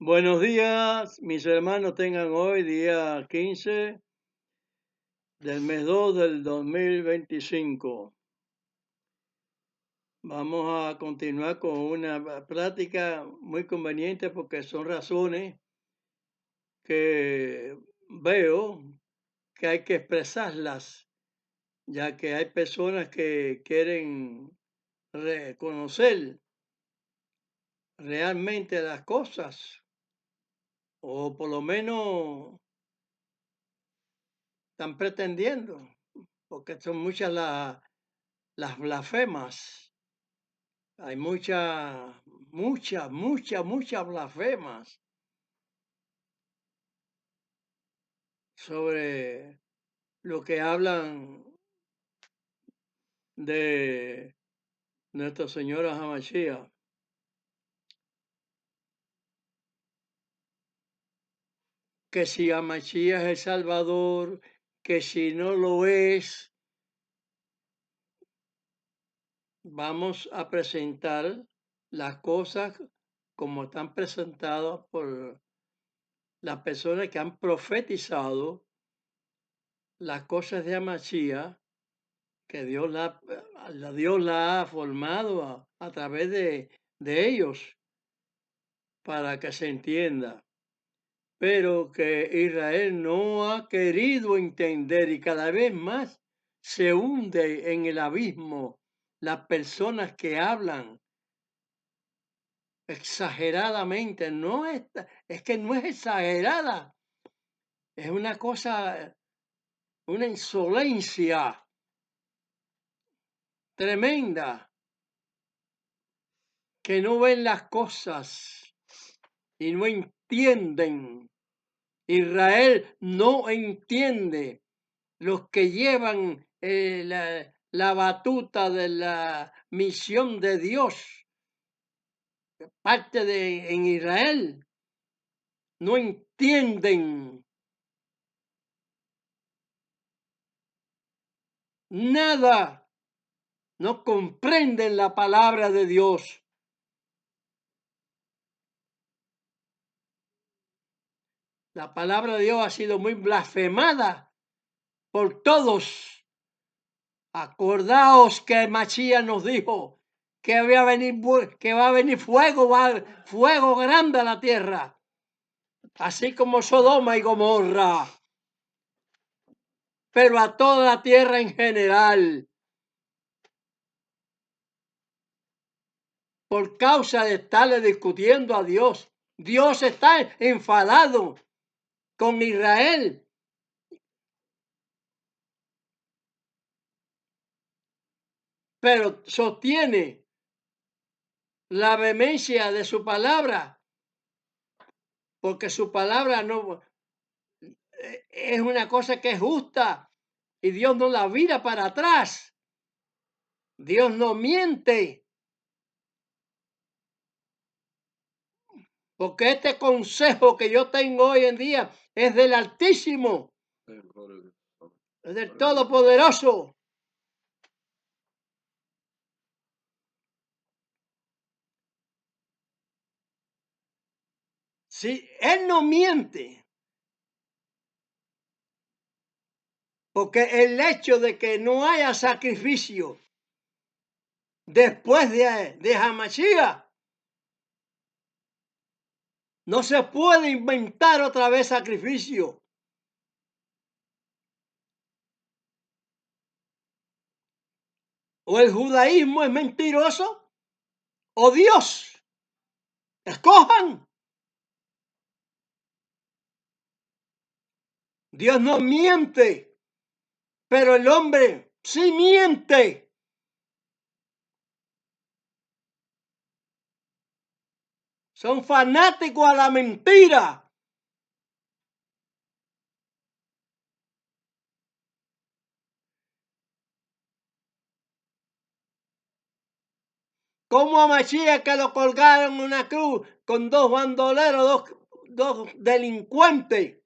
Buenos días, mis hermanos, tengan hoy día 15 del mes 2 del 2025. Vamos a continuar con una plática muy conveniente porque son razones que veo que hay que expresarlas, ya que hay personas que quieren reconocer realmente las cosas, o por lo menos están pretendiendo, porque son muchas las blasfemas. Hay muchas blasfemas sobre lo que hablan de Nuestra Señora Hamashia. Que si Hamashia es el Salvador, que si no lo es, vamos a presentar las cosas como están presentadas por las personas que han profetizado las cosas de Hamashia, que Dios la ha formado a través de ellos para que se entienda, pero que Israel no ha querido entender y cada vez más se hunde en el abismo las personas que hablan exageradamente. Es que no es exagerada, es una cosa, una insolencia tremenda, que no ven las cosas y no entienden. Israel no entiende. Los que llevan la batuta de la misión de Dios, parte en Israel, no entienden nada, no comprenden la palabra de Dios. La palabra de Dios ha sido muy blasfemada por todos. Acordaos que Machías nos dijo que va a venir fuego grande a la tierra, así como Sodoma y Gomorra, pero a toda la tierra en general, por causa de estarle discutiendo a Dios. Dios está enfadado con Israel, pero sostiene la vehemencia de su palabra, porque su palabra no es una cosa que es justa y Dios no la vira para atrás. Dios no miente, porque este consejo que yo tengo hoy en día es del Altísimo, es del Todopoderoso. Si Él no miente, porque el hecho de que no haya sacrificio después de Hamashia, no se puede inventar otra vez sacrificio. O el judaísmo es mentiroso, o Dios. Escojan. Dios no miente, pero el hombre sí miente. Son fanáticos a la mentira. Como a Machía, que lo colgaron en una cruz con dos bandoleros, dos delincuentes,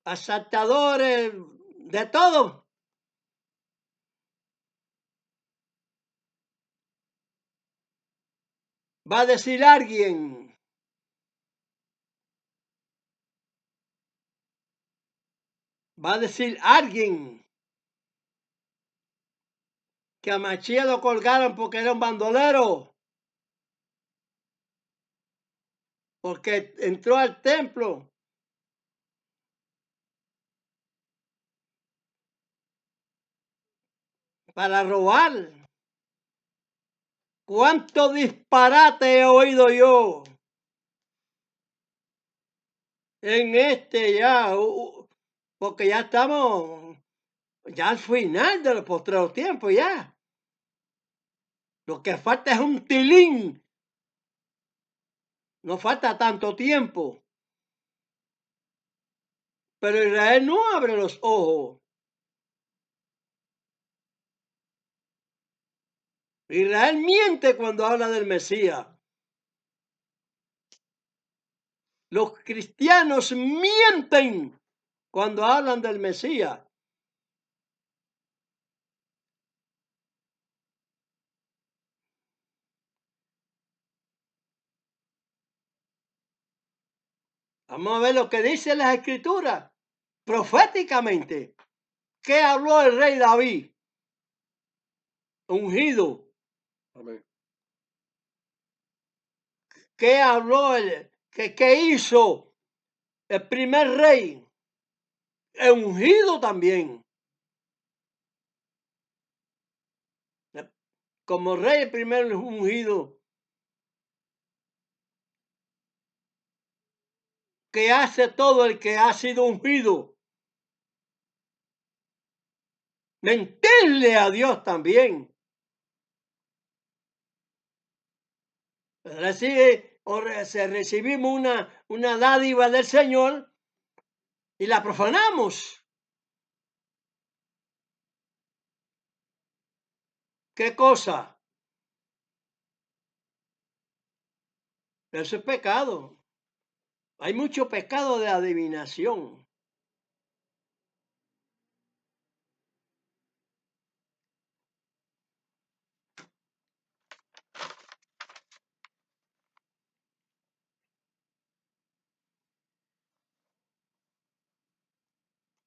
asaltadores, de todo. Va a decir alguien, Va a decir alguien que a Machías lo colgaron porque era un bandolero, porque entró al templo para robar. ¿Cuánto disparate he oído yo en ya? Porque ya estamos ya al final de los postreros tiempos ya. Lo que falta es un tilín. No falta tanto tiempo. Pero Israel no abre los ojos. Israel miente cuando habla del Mesías. Los cristianos mienten cuando hablan del Mesías. Vamos a ver lo que dice las Escrituras proféticamente. ¿Qué habló el rey David? Ungido. Amén. ¿Qué habló qué hizo el primer rey? Ungido también. Como rey, el primer ungido. Que hace todo el que ha sido ungido. Mentirle a Dios también. Recibimos una dádiva del Señor y la profanamos. ¿Qué cosa? Eso es pecado. Hay mucho pecado de adivinación.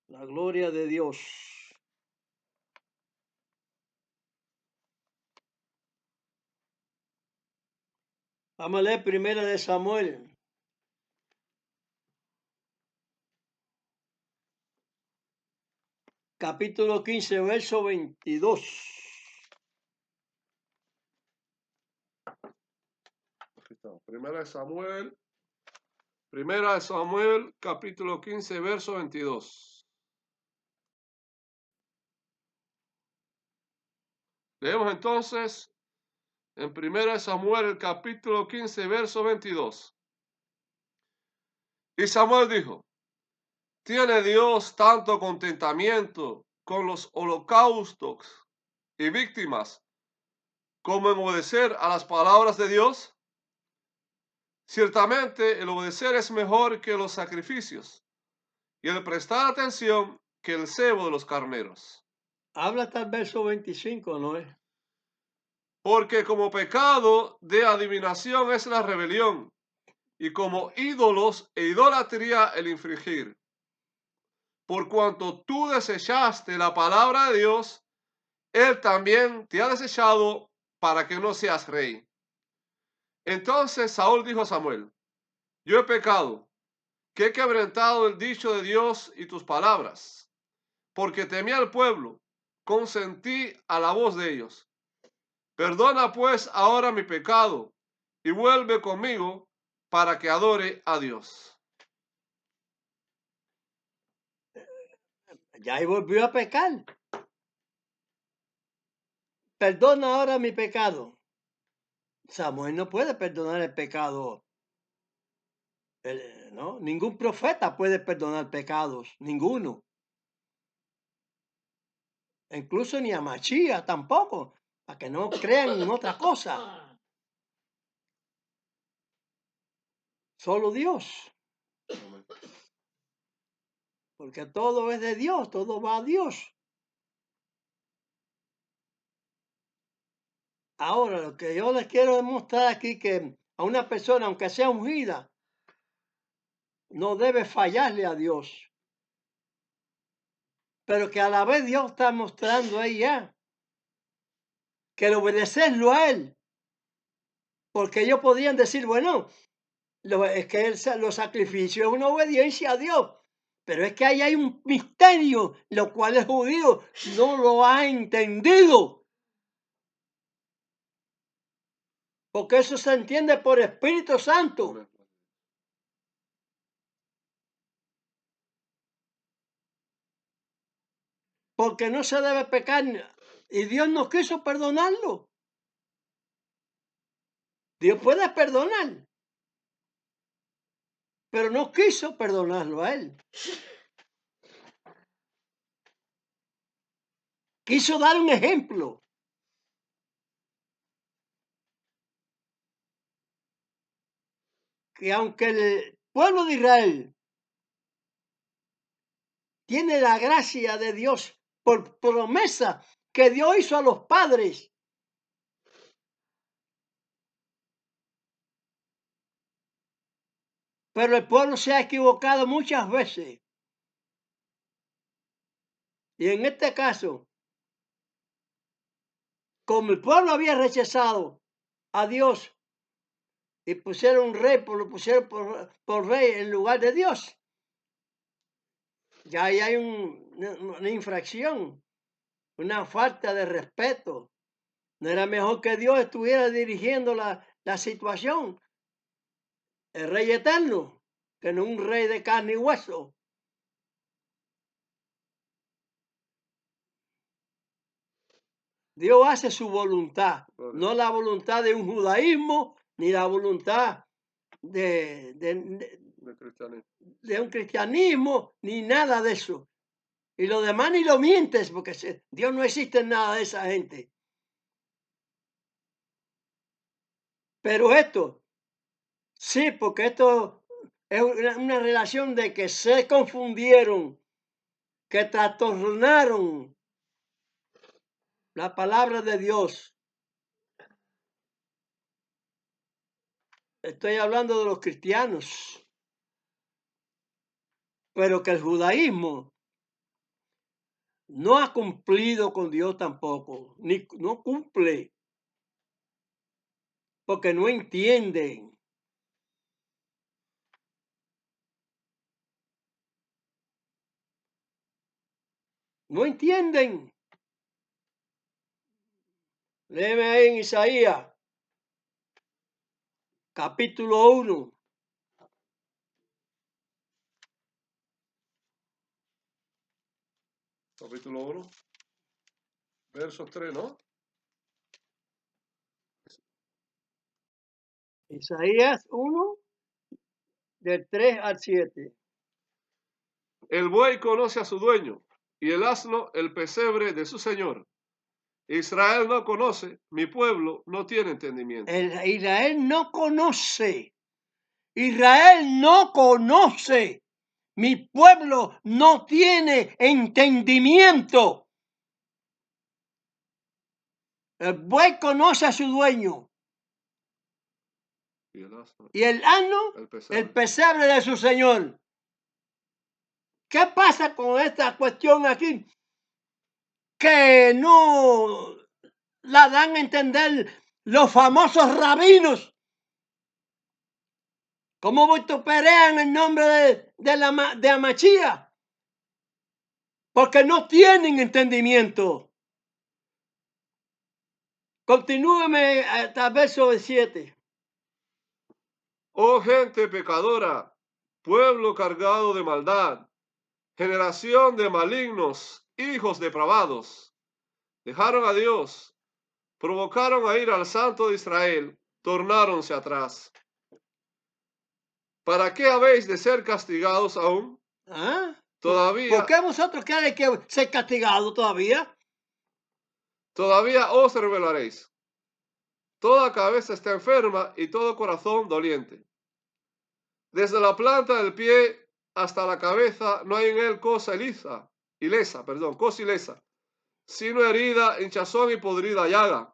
La gloria de Dios. Vamos a leer primera de Samuel. Capítulo 15, verso 22. Aquí está. Primera de Samuel, capítulo 15, verso 22. Leemos entonces en Primera de Samuel, el capítulo 15, verso 22. Y Samuel dijo: ¿tiene Dios tanto contentamiento con los holocaustos y víctimas como en obedecer a las palabras de Dios? Ciertamente el obedecer es mejor que los sacrificios, y el prestar atención que el cebo de los carneros. Habla hasta el verso 25, ¿no es? Porque como pecado de adivinación es la rebelión, y como ídolos e idolatría el infringir. Por cuanto tú desechaste la palabra de Dios, Él también te ha desechado para que no seas rey. Entonces Saúl dijo a Samuel: yo he pecado, que he quebrantado el dicho de Dios y tus palabras, porque temí al pueblo, consentí a la voz de ellos. Perdona pues ahora mi pecado y vuelve conmigo para que adore a Dios. Ya ahí volvió a pecar. Perdona ahora mi pecado. Samuel no puede perdonar el pecado. ¿No? Ningún profeta puede perdonar pecados. Ninguno. Incluso ni a Machía tampoco. Para que no crean en otra cosa. Solo Dios. Porque todo es de Dios. Todo va a Dios. Ahora, lo que yo les quiero demostrar aquí, que a una persona, aunque sea ungida, no debe fallarle a Dios. pero que a la vez Dios está mostrando ahí ya que el obedecerlo a Él, porque ellos podrían decir, bueno, es que los sacrificios es una obediencia a Dios, pero es que ahí hay un misterio, lo cual el judío no lo ha entendido, porque eso se entiende por Espíritu Santo. Amén. Porque no se debe pecar y Dios no quiso perdonarlo. Dios puede perdonar, pero no quiso perdonarlo a él. Quiso dar un ejemplo. Que aunque el pueblo de Israel tiene la gracia de Dios por promesa que Dios hizo a los padres, pero el pueblo se ha equivocado muchas veces. Y en este caso, como el pueblo había rechazado a Dios y pusieron un rey, lo pusieron por rey en lugar de Dios, ya ahí hay una infracción, una falta de respeto. ¿No era mejor que Dios estuviera dirigiendo la situación? El rey eterno, que no un rey de carne y hueso. Dios hace su voluntad, no la voluntad de un judaísmo, ni la voluntad de un cristianismo, ni nada de eso. Y lo demás ni lo mientes, porque Dios no existe en nada de esa gente. Pero esto, sí, porque esto es una relación de que se confundieron, que trastornaron la palabra de Dios. Estoy hablando de los cristianos, pero que el judaísmo no ha cumplido con Dios tampoco, ni no cumple, porque no entienden. No entienden. Léeme ahí en Isaías, capítulo 1. Capítulo 1, verso 3, ¿no? Isaías 1, del 3 al 7. El buey conoce a su dueño, y el asno el pesebre de su señor. Israel no conoce, mi pueblo no tiene entendimiento. Israel no conoce. Israel no conoce. Mi pueblo no tiene entendimiento. El buey conoce a su dueño. Y el asno, el pesebre de su señor. ¿Qué pasa con esta cuestión aquí? Que no la dan a entender los famosos rabinos. ¿Cómo vituperan el nombre de Amachía? Porque no tienen entendimiento. Continúeme hasta el verso 7. Oh gente pecadora, pueblo cargado de maldad, generación de malignos, hijos depravados, dejaron a Dios, provocaron a ir al Santo de Israel, tornáronse atrás. ¿Para qué habéis de ser castigados aún? ¿Ah? Todavía, ¿Por qué vosotros queréis que ser castigados todavía? todavía os revelaréis. Toda cabeza está enferma y todo corazón doliente. Desde la planta del pie hasta la cabeza no hay en él cosa ilesa, sino herida, hinchazón y podrida llaga.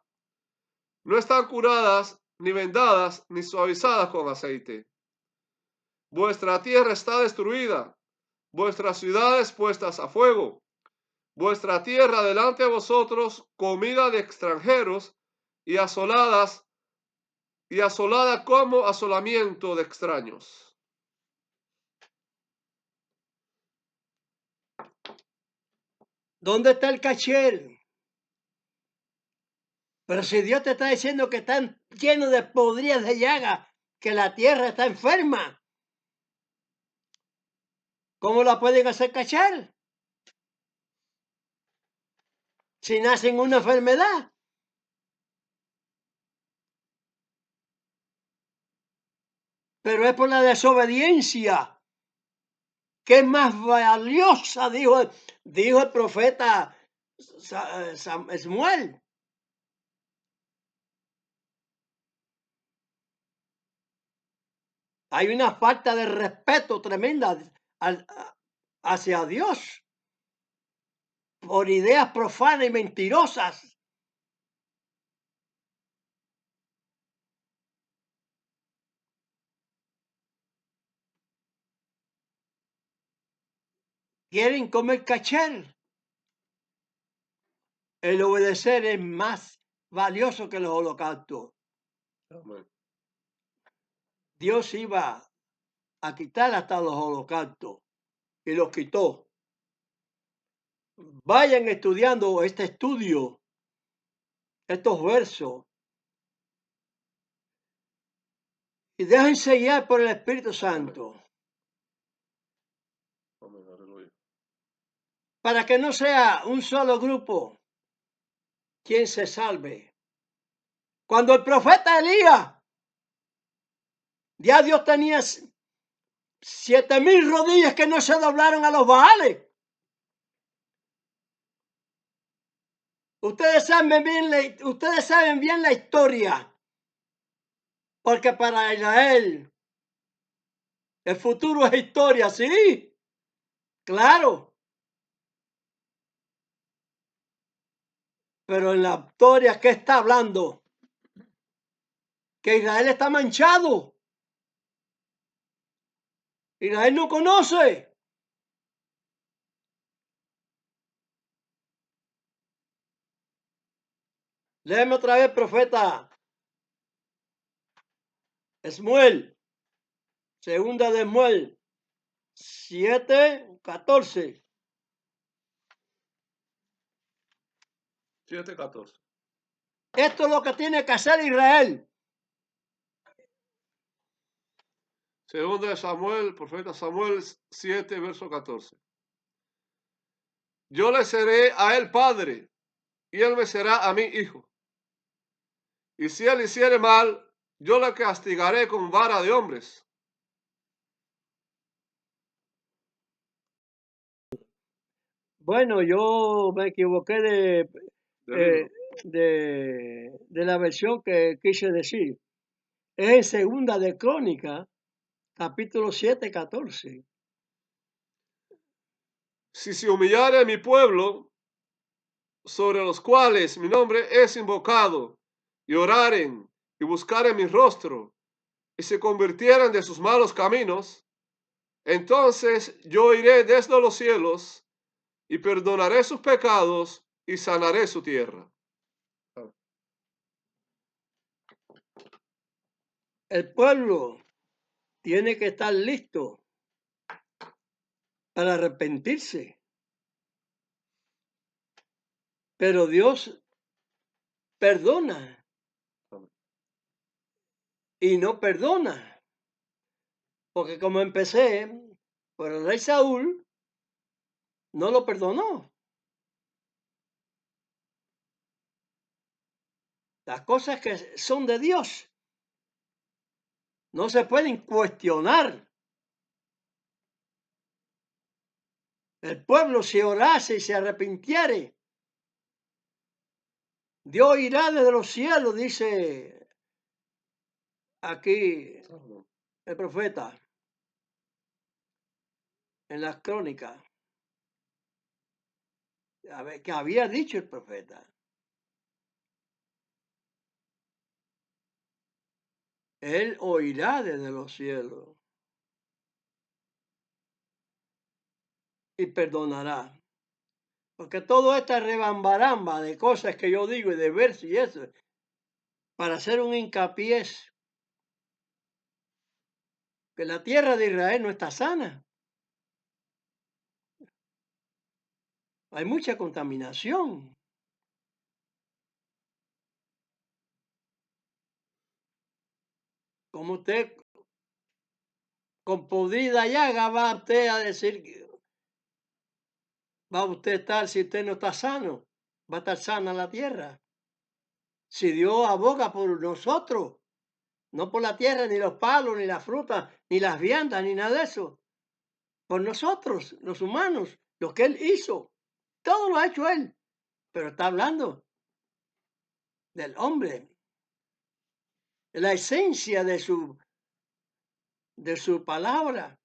No están curadas, ni vendadas, ni suavizadas con aceite. Vuestra tierra está destruida, vuestras ciudades puestas a fuego. vuestra tierra delante de vosotros, comida de extranjeros y asolada como asolamiento de extraños. ¿Dónde está el caché? Pero si Dios te está diciendo que están llenos de podridas de llagas, que la tierra está enferma, ¿cómo la pueden hacer cachar? Si nacen una enfermedad. Pero es por la desobediencia, que es más valiosa, dijo el profeta Samuel. Hay una falta de respeto tremenda hacia Dios por ideas profanas y mentirosas. Quieren comer caché. El obedecer es más valioso que los holocaustos. Amén. Dios iba a quitar hasta los holocaustos y los quitó. Vayan estudiando este estudio, estos versos, y déjense guiar por el Espíritu Santo. Amén, aleluya. Para que no sea un solo grupo quien se salve. Cuando el profeta Elías, ya Dios tenía 7,000 rodillas que no se doblaron a los Baales. Ustedes saben bien la historia, porque para Israel el futuro es historia, sí, claro. Pero en la historia, ¿qué está hablando? Que Israel está manchado. Israel no conoce. Léeme otra vez, profeta Esmuel, segunda de Esmuel 7:14. 7:14. Esto es lo que tiene que hacer Israel. Segunda de Samuel, profeta Samuel 7, verso 14. Yo le seré a él padre, y él me será a mí hijo. Y si él hiciere mal, yo le castigaré con vara de hombres. Bueno, yo me equivoqué Del libro. de la versión que quise decir. Es en segunda de Crónica, capítulo 7:14. Si se humillare mi pueblo, sobre los cuales mi nombre es invocado, y oraren y buscaren mi rostro, y se convirtieran de sus malos caminos, entonces yo iré desde los cielos y perdonaré sus pecados y sanaré su tierra. El pueblo tiene que estar listo para arrepentirse. Pero Dios perdona y no perdona. Porque como empecé, por el rey Saúl no lo perdonó. Las cosas que son de Dios no se pueden cuestionar. El pueblo, si orase y se arrepintiere, Dios irá desde los cielos, dice aquí el profeta en las crónicas. A ver, que había dicho el profeta. Él oirá desde los cielos y perdonará. Porque toda esta rebambaramba de cosas que yo digo y de versos y eso, para hacer un hincapié es que la tierra de Israel no está sana. Hay mucha contaminación. Como usted, con podrida llaga, va usted a decir, va usted a estar, si usted no está sano, va a estar sana la tierra. Si Dios aboga por nosotros, no por la tierra, ni los palos, ni las frutas, ni las viandas, ni nada de eso. Por nosotros, los humanos, lo que Él hizo. Todo lo ha hecho Él. Pero está hablando del hombre, de la esencia de su palabra,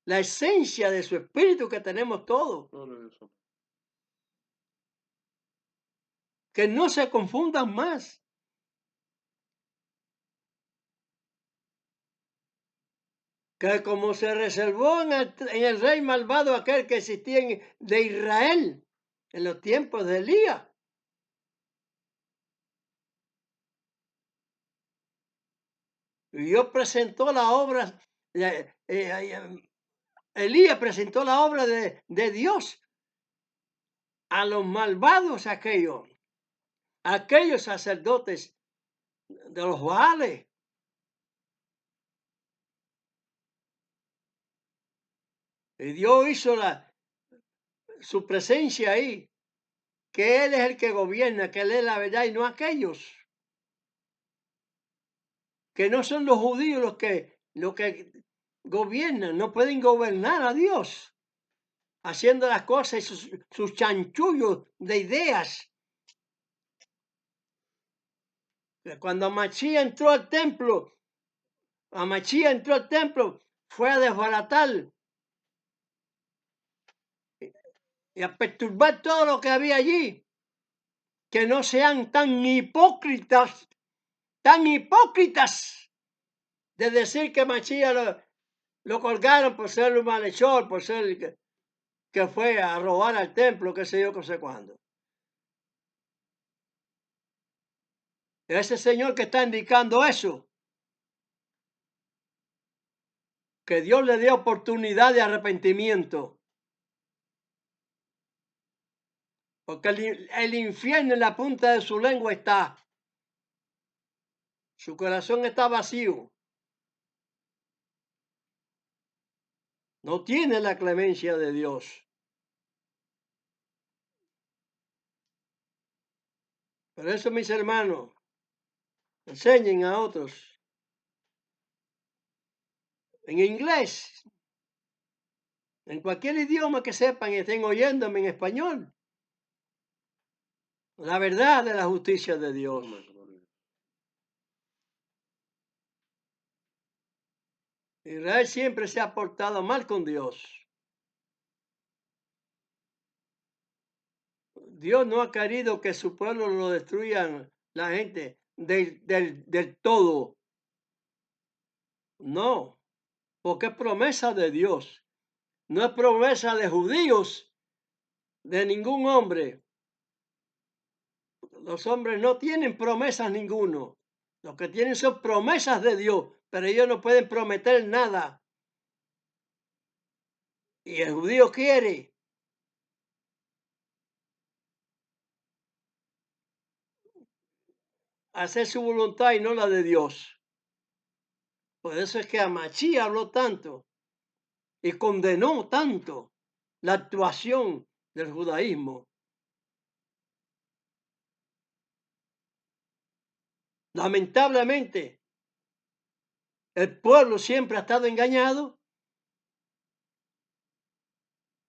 la esencia de su espíritu que tenemos todos. Que no se confundan más. Que como se reservó en el rey malvado aquel que existía de Israel en los tiempos de Elías. Y Dios presentó la obra, Elías presentó la obra de Dios a los malvados aquellos sacerdotes de los Baales. Y Dios hizo su presencia ahí, que Él es el que gobierna, que Él es la verdad y no aquellos. Que no son los judíos los que gobiernan, no pueden gobernar a Dios, haciendo las cosas y sus chanchullos de ideas. Cuando Machía entró al templo, fue a desbaratar y a perturbar todo lo que había allí. Que no sean tan hipócritas de decir que Machía lo colgaron por ser un malhechor, por ser que fue a robar al templo, qué sé yo, qué sé cuándo. Ese señor que está indicando eso, que Dios le dé oportunidad de arrepentimiento. Porque el infierno en la punta de su lengua está. Su corazón está vacío. No tiene la clemencia de Dios. Por eso, mis hermanos, enseñen a otros en inglés, en cualquier idioma que sepan y estén oyéndome en español, la verdad de la justicia de Dios. Israel siempre se ha portado mal con Dios. Dios no ha querido que su pueblo lo destruyan la gente del todo. No, porque es promesa de Dios. No es promesa de judíos, de ningún hombre. Los hombres no tienen promesas ninguno. Lo que tienen son promesas de Dios, pero ellos no pueden prometer nada. Y el judío quiere. Hacer su voluntad y no la de Dios. Por eso es que Amachí habló tanto y condenó tanto la actuación del judaísmo. Lamentablemente, el pueblo siempre ha estado engañado.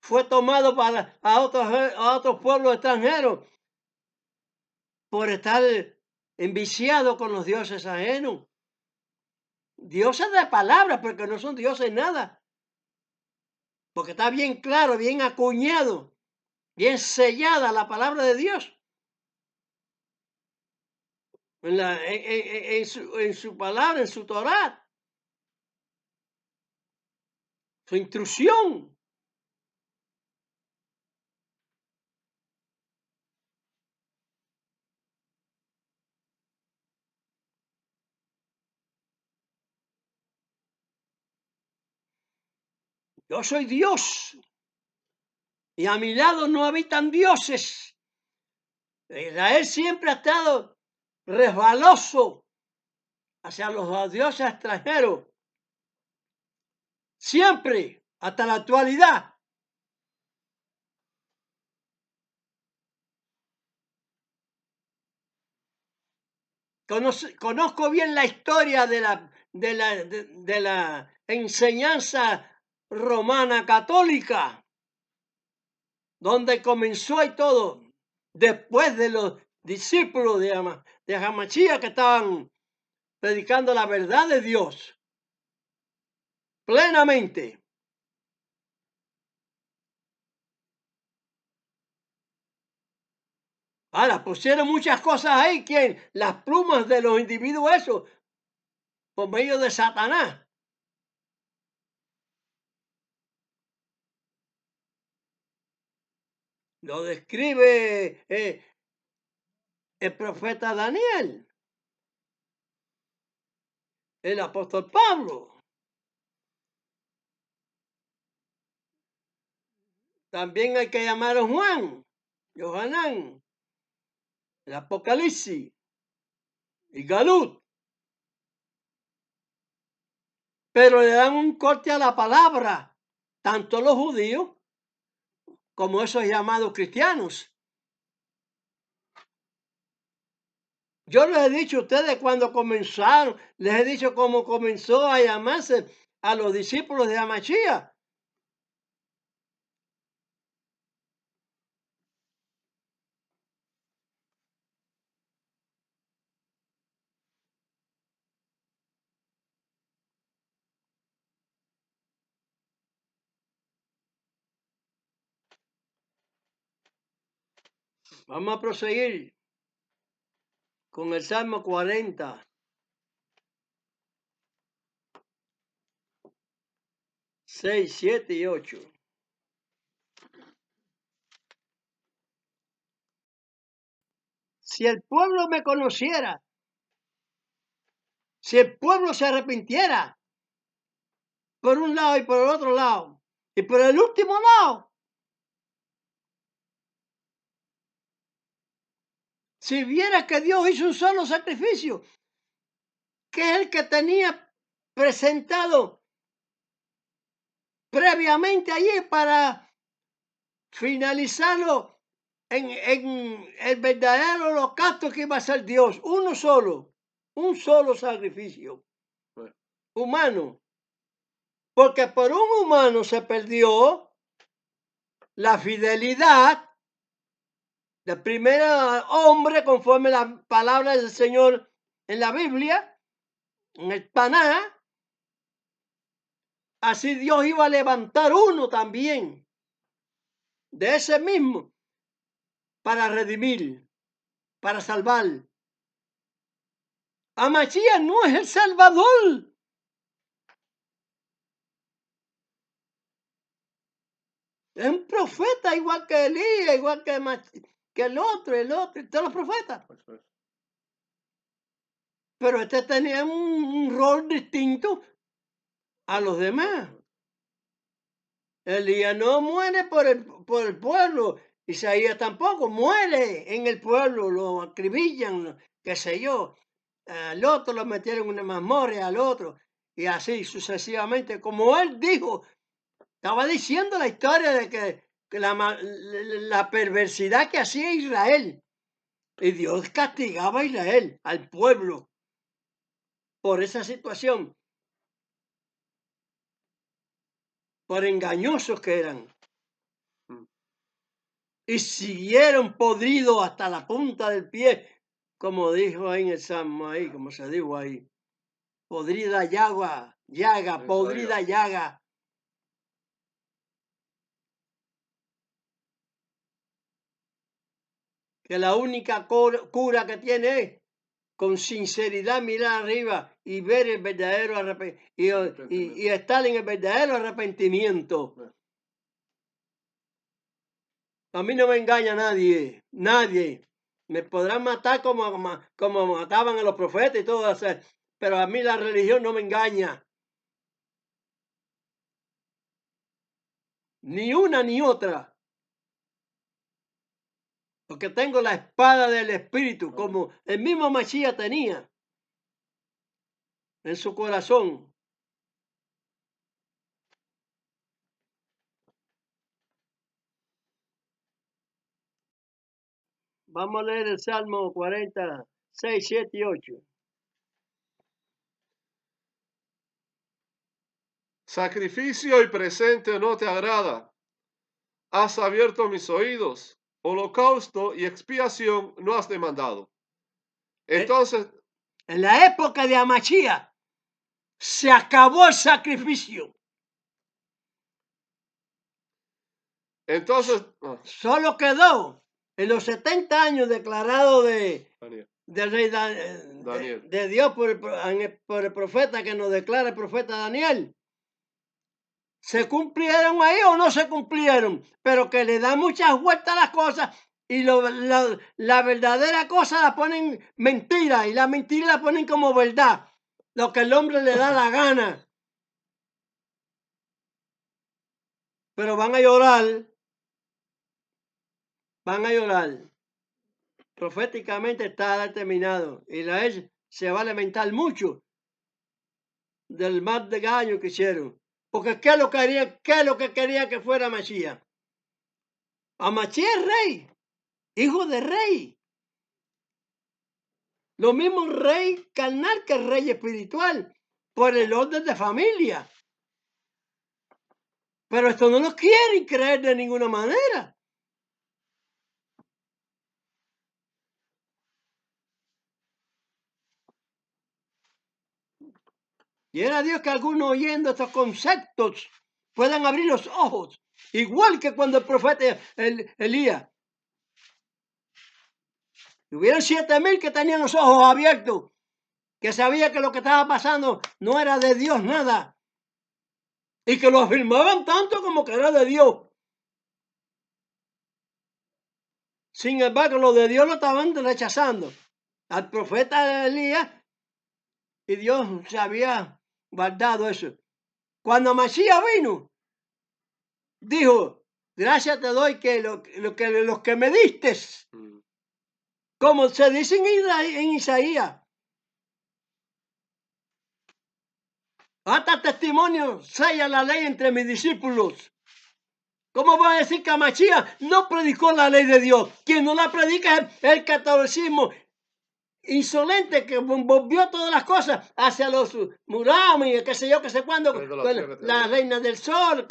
Fue tomado a otros pueblos extranjeros por estar enviciado con los dioses ajenos. Dioses de palabra, porque no son dioses nada. Porque está bien claro, bien acuñado, bien sellada la palabra de Dios. En su palabra, en su Torá. Su instrucción. Yo soy Dios y a mi lado no habitan dioses. Israel siempre ha estado resbaloso hacia los dioses extranjeros. Siempre, hasta la actualidad. Conozco bien la historia de la enseñanza romana católica, donde comenzó y todo, después de los discípulos de Hamachía que estaban predicando la verdad de Dios plenamente. Ahora, pusieron muchas cosas ahí, ¿quién? Las plumas de los individuos esos, por medio de Satanás. Lo describe el profeta Daniel, el apóstol Pablo. También hay que llamar a Juan, Johanán, el Apocalipsis y Galut. Pero le dan un corte a la palabra, tanto los judíos como esos llamados cristianos. Yo les he dicho a ustedes cuando comenzaron, les he dicho cómo comenzó a llamarse a los discípulos de Amachía. Vamos a proseguir con el Salmo 40. 6, 7 y 8. Si el pueblo me conociera, si el pueblo se arrepintiera, por un lado y por el otro lado, y por el último lado, si viera que Dios hizo un solo sacrificio, que es el que tenía presentado previamente allí para finalizarlo en el verdadero holocausto que iba a ser Dios, un solo sacrificio humano, porque por un humano se perdió la fidelidad del primer hombre conforme la palabra del Señor en la Biblia, en el Taná. Así Dios iba a levantar uno también de ese mismo para redimir, para salvar. Amachías no es el Salvador. Es un profeta igual que Elías, igual que el otro, todos los profetas. Pero este tenía un rol distinto a los demás. Elías no muere por el pueblo, Isaías tampoco muere en el pueblo, lo acribillan, qué sé yo. Al otro lo metieron en una mazmorra, al otro, y así sucesivamente. Como él dijo, estaba diciendo la historia de que la perversidad que hacía Israel. Y Dios castigaba a Israel, al pueblo, por esa situación, por engañosos que eran. Y siguieron podridos hasta la punta del pie, como dijo ahí en el Salmo, ahí, como se dijo ahí. Podrida llaga, podrida llaga. Que la única cura que tiene es con sinceridad mirar arriba y ver el verdadero arrepentimiento y estar en el verdadero arrepentimiento. A mí no me engaña nadie. Me podrán matar como mataban a los profetas y todo eso, pero a mí la religión no me engaña. ni una ni otra. Porque tengo la espada del Espíritu, como el mismo Mashiach tenía en su corazón. Vamos a leer el Salmo 46, 7 y 8. Sacrificio y presente no te agrada. Has abierto mis oídos. Holocausto y expiación no has demandado. Entonces, en la época de Amachía se acabó el sacrificio. Entonces, solo quedó en los 70 años declarado del rey Daniel. de Dios por el profeta que nos declara el profeta Daniel. ¿Se cumplieron ahí o no se cumplieron? Pero que le da muchas vueltas a las cosas y la verdadera cosa la ponen mentira y la mentira la ponen como verdad. Lo que el hombre le da la gana. Pero van a llorar. Van a llorar. Proféticamente está determinado. Israel se va a lamentar mucho del mal de gallo que hicieron. Porque ¿qué es lo que quería que fuera Mashiach? A Mashiach es rey, hijo de rey. Lo mismo rey carnal que rey espiritual, por el orden de familia. Pero esto no lo quieren creer de ninguna manera. Y era Dios que algunos oyendo estos conceptos puedan abrir los ojos, igual que cuando el profeta Elías. Hubieron 7,000 que tenían los ojos abiertos, que sabía que lo que estaba pasando no era de Dios nada, y que lo afirmaban tanto como que era de Dios. Sin embargo, lo de Dios lo estaban rechazando al profeta Elías, y Dios se había guardado eso. Cuando Mashiach vino, dijo: gracias te doy que los que me diste, como se dice en Isaías, hasta testimonio sella la ley entre mis discípulos. ¿Cómo va a decir que Mashiach no predicó la ley de Dios? Quien no la predica es el catolicismo insolente que volvió todas las cosas hacia los muramis, qué sé yo, qué sé cuándo, la reina del sol,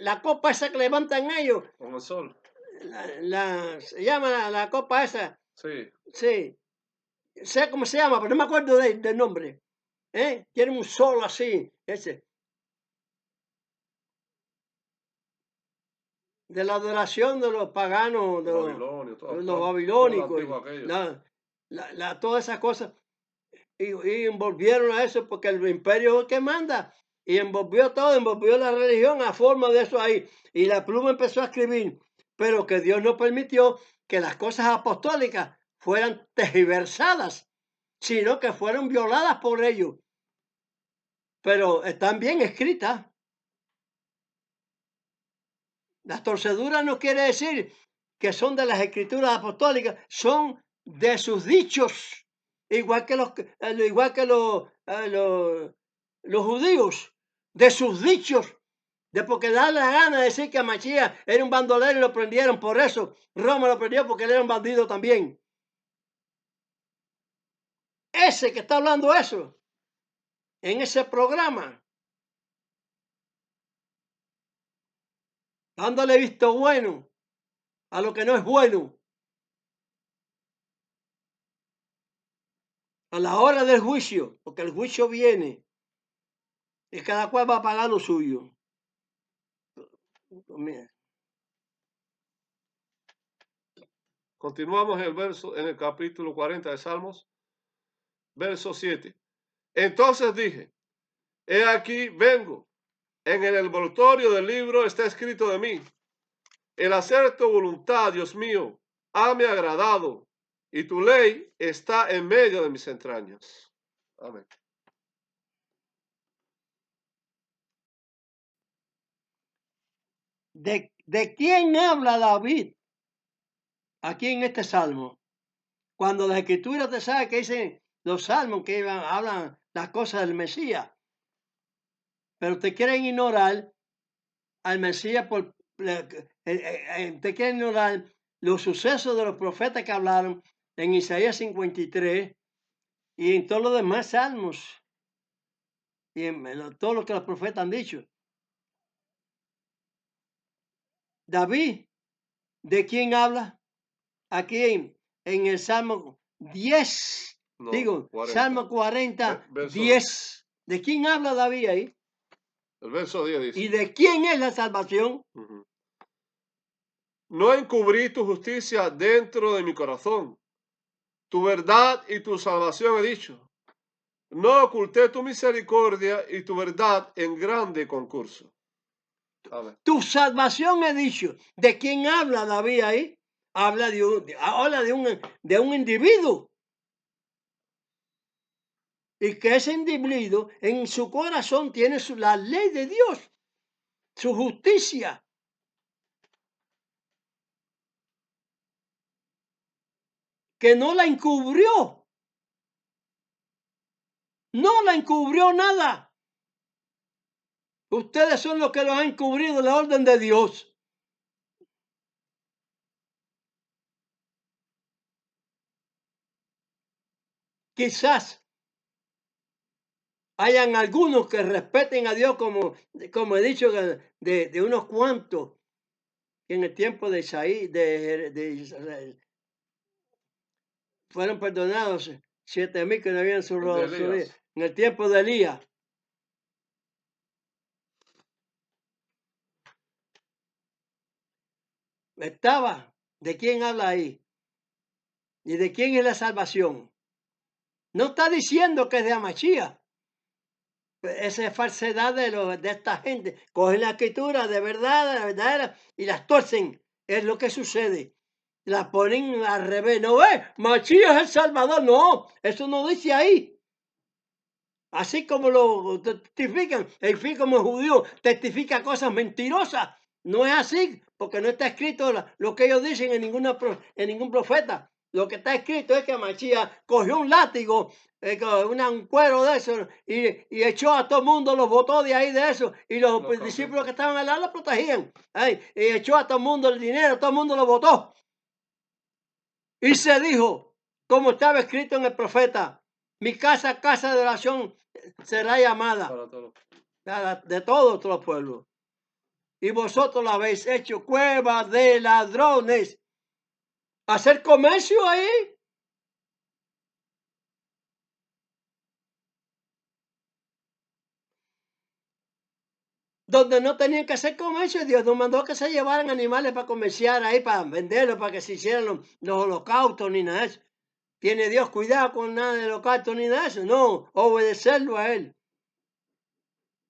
la copa esa que levantan ellos. Con el sol. Se llama la copa esa. Sí. Sí. Sé cómo se llama, pero no me acuerdo del nombre. Tiene un sol así, ese. De la adoración de los paganos, de los babilónicos, todas esas cosas, y envolvieron a eso porque el imperio es el que manda, y envolvió todo, envolvió la religión a forma de eso ahí, y la pluma empezó a escribir, pero que Dios no permitió que las cosas apostólicas fueran tergiversadas, sino que fueron violadas por ellos, pero están bien escritas. Las torceduras no quiere decir que son de las escrituras apostólicas, son de sus dichos, igual que los judíos, de sus dichos, de porque da la gana de decir que Mashiach era un bandolero y lo prendieron por eso. Roma lo prendió porque él era un bandido también. Ese que está hablando eso, en ese programa, dándole visto bueno a lo que no es bueno. A la hora del juicio, porque el juicio viene, y cada cual va a pagar lo suyo. Continuamos en el capítulo 40 de Salmos, verso 7. Entonces dije: he aquí vengo, en el envoltorio del libro está escrito de mí: el hacer tu voluntad, Dios mío, hame agradado, y tu ley está en medio de mis entrañas. Amén. ¿De quién habla David aquí en este salmo? Cuando la escritura te sabe que dicen los salmos que hablan las cosas del Mesías, pero te quieren ignorar al Mesías te quieren ignorar los sucesos de los profetas que hablaron en Isaías 53 y en todos los demás salmos y en todo lo que los profetas han dicho. David, ¿de quién habla? Aquí en el Salmo 10, No, digo, 40. Salmo 40, Verso 10. ¿De quién habla David ahí? El verso 10 ¿Y dice, de quién es la salvación? no encubrí tu justicia dentro de mi corazón, tu verdad y tu salvación he dicho. No oculté tu misericordia y tu verdad en grande concurso. Amén. Tu salvación he dicho. ¿De quién habla David ahí? Habla de un individuo. Y que ese individuo en su corazón tiene la ley de Dios, su justicia. Que no la encubrió. No la encubrió nada. Ustedes son los que lo han encubrido la orden de Dios. Quizás hayan algunos que respeten a Dios como he dicho de unos cuantos que en el tiempo de Isaías, de Israel, fueron perdonados 7,000 que no habían su Elías. en el tiempo de Elías. Estaba, ¿de quién habla ahí? ¿Y de quién es la salvación? No está diciendo que es de Amachía. Esa es falsedad de esta gente. Cogen la escritura de verdad, y las torcen. Es lo que sucede. Las ponen al revés. No ves, Machías es el Salvador. No, eso no dice ahí. Así como lo testifican, el fin como judío testifica cosas mentirosas. No es así, porque no está escrito lo que ellos dicen en ningún profeta. Lo que está escrito es que Machías cogió un látigo, un cuero de eso, y echó a todo el mundo, los botó de ahí de eso, y los discípulos que estaban al lado lo protegían. Y echó a todo el mundo el dinero, todo el mundo lo botó. Y se dijo, como estaba escrito en el profeta, mi casa, casa de oración será llamada de todos los pueblos. Y vosotros la habéis hecho cueva de ladrones. Hacer comercio ahí. Donde no tenían que hacer comercio, Dios nos mandó que se llevaran animales para comerciar ahí, para venderlos, para que se hicieran los holocaustos, ni nada de eso. ¿Tiene Dios cuidado con nada de holocausto ni nada de eso? No, obedecerlo a Él.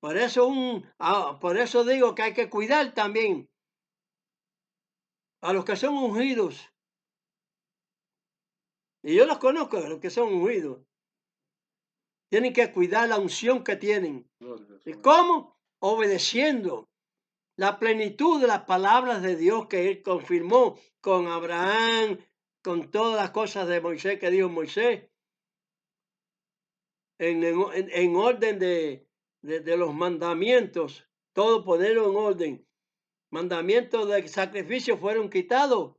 Por eso digo que hay que cuidar también a los que son ungidos. Y yo los conozco, a los que son ungidos. Tienen que cuidar la unción que tienen. ¿Y cómo? Obedeciendo la plenitud de las palabras de Dios que Él confirmó con Abraham, con todas las cosas de Moisés que dijo Moisés, en orden de los mandamientos, todo ponerlo en orden. Mandamientos de sacrificio fueron quitados.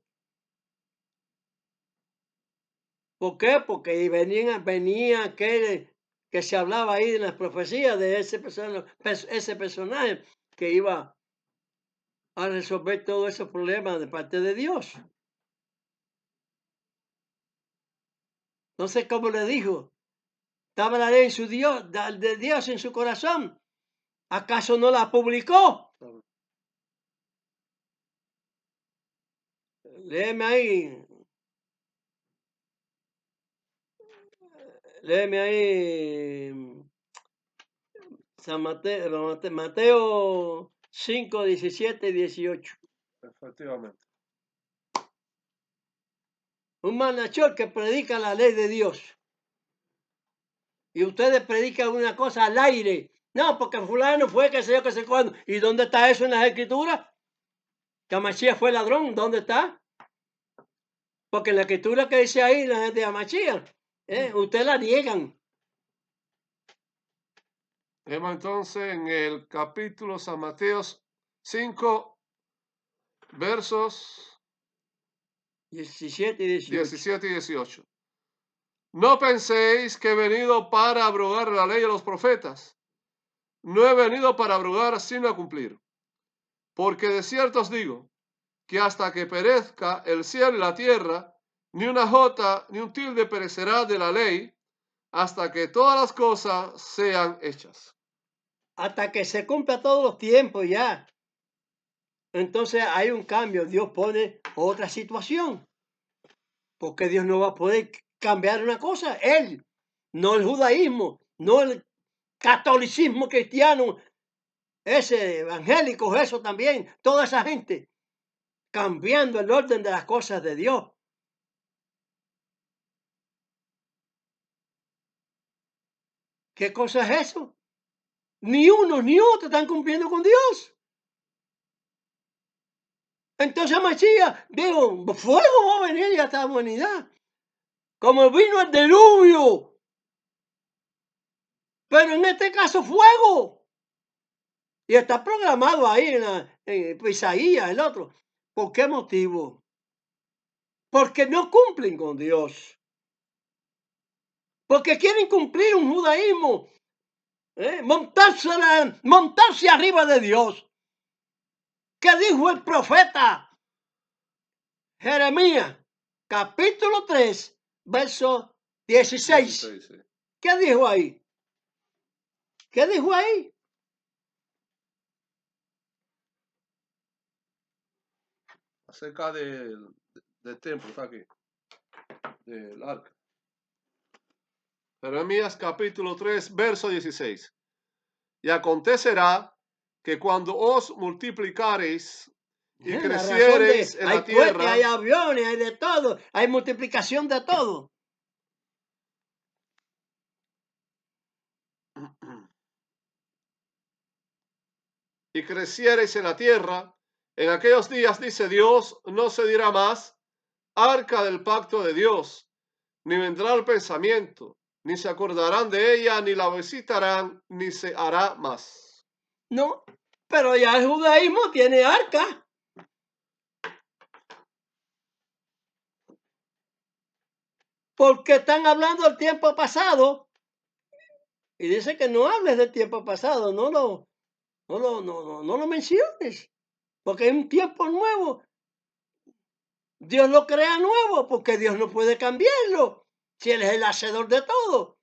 ¿Por qué? Porque venía aquel que se hablaba ahí en las profecías de ese personaje que iba a resolver todos esos problemas de parte de Dios. No sé cómo le dijo. Estaba la ley de Dios en su corazón. ¿Acaso no la publicó? Léeme ahí. Léeme ahí. Mateo 5, 17 y 18. Efectivamente. Un manachor que predica la ley de Dios. Y ustedes predican una cosa al aire. No, porque fulano fue que sé yo, que sé cuándo. ¿Y dónde está eso en las escrituras? que Mashiach fue ladrón, ¿dónde está? Porque la escritura que dice ahí de Mashiach, ustedes la niegan. Vemos entonces en el capítulo San Mateo 5, versos 17 y 18. 17 y 18. No penséis que he venido para abrogar la ley de los profetas. No he venido para abrogar, sino a cumplir. Porque de cierto os digo, que hasta que perezca el cielo y la tierra, ni una jota ni un tilde perecerá de la ley, hasta que todas las cosas sean hechas. Hasta que se cumpla todos los tiempos ya. Entonces hay un cambio. Dios pone otra situación. Porque Dios no va a poder cambiar una cosa. Él, no el judaísmo, no el catolicismo cristiano, ese evangélico, eso también, toda esa gente, cambiando el orden de las cosas de Dios. ¿Qué cosa es eso? Ni uno ni otro están cumpliendo con Dios. Entonces Mashiach dijo, fuego va a venir a esta humanidad, como vino el diluvio, pero en este caso fuego. Y está programado ahí en Isaías, el otro. ¿Por qué motivo? Porque no cumplen con Dios. Porque quieren cumplir un judaísmo, montarse arriba de Dios. ¿Qué dijo el profeta Jeremías? Capítulo 3, verso 16. 16, sí. ¿Qué dijo ahí? ¿Qué dijo ahí? Acerca del templo, está aquí, del arca. Jeremías capítulo 3, verso 16. Y acontecerá que cuando os multiplicareis y La razón creciereis en hay la cohetes, tierra, hay aviones, hay de todo, hay multiplicación de todo. y creciereis en la tierra, en aquellos días, dice Dios, no se dirá más arca del pacto de Dios, ni vendrá el pensamiento, ni se acordarán de ella, ni la visitarán, ni se hará más. No, pero ya el judaísmo tiene arca. Porque están hablando del tiempo pasado. Y dice que no hables del tiempo pasado, no lo menciones. Porque es un tiempo nuevo. Dios lo crea nuevo, porque Dios no puede cambiarlo. Si Él es el hacedor de todo.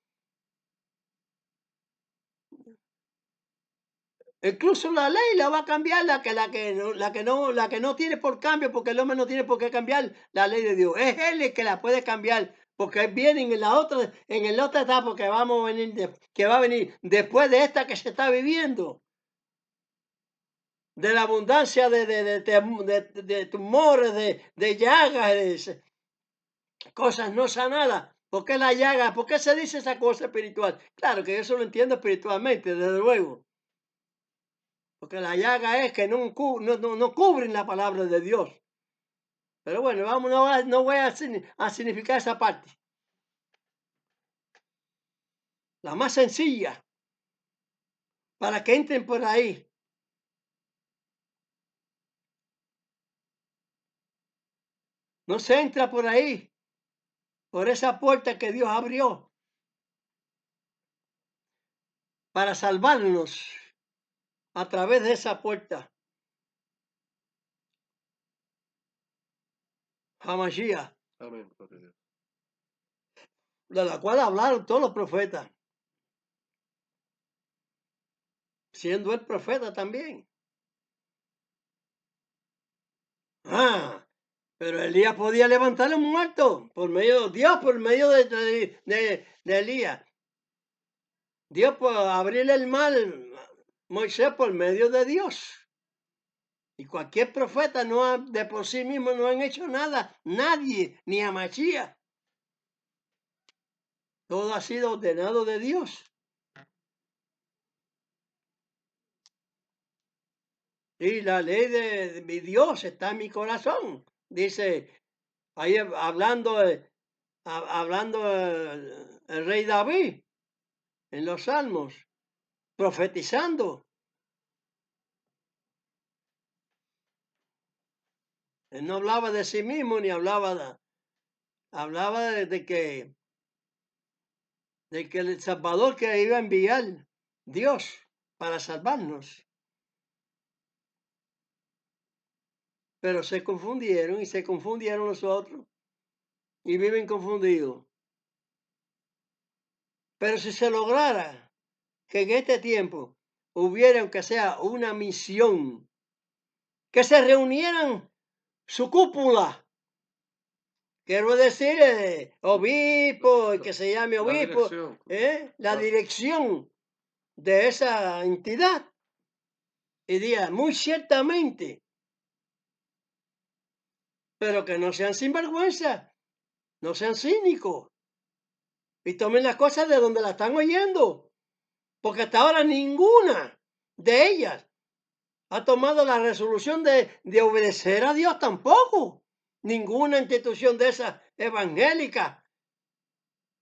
Incluso la ley la va a cambiar, la que no tiene por cambio, porque el hombre no tiene por qué cambiar la ley de Dios. Es Él el que la puede cambiar, porque viene en la otra etapa que vamos a venir, que va a venir después de esta que se está viviendo, de la abundancia de tumores, de llagas, de cosas no sanadas. ¿Por qué la llaga? ¿Por qué se dice esa cosa espiritual? Claro que yo eso lo entiendo espiritualmente, desde luego. Porque la llaga es que no cubren la palabra de Dios. Pero bueno, vamos, no voy a significar esa parte. La más sencilla, para que entren por ahí. No se entra por ahí, por esa puerta que Dios abrió para salvarnos a través de esa puerta. Hamashiach, Amén. de la cual hablaron todos los profetas, siendo el profeta también. Pero Elías podía levantar a un muerto por medio de Dios, por medio de Elías. Dios por abrirle el mar, Moisés por medio de Dios. Y cualquier profeta de por sí mismo no han hecho nada, nadie, ni a Mashiach. Todo ha sido ordenado de Dios. Y la ley de mi Dios está en mi corazón. Dice, ahí hablando, hablando el rey David en los Salmos, profetizando. Él no hablaba de sí mismo ni hablaba de que el Salvador que iba a enviar Dios para salvarnos. Pero se confundieron y se confundieron los otros y viven confundidos. Pero si se lograra que en este tiempo hubiera, aunque sea una misión, que se reunieran su cúpula, quiero decir, obispo, el que se llame La obispo, dirección. la Claro. dirección de esa entidad, y diga, muy ciertamente, pero que no sean sinvergüenza, no sean cínicos, y tomen las cosas de donde la están oyendo, porque hasta ahora ninguna de ellas ha tomado la resolución de obedecer a Dios tampoco. Ninguna institución de esas evangélica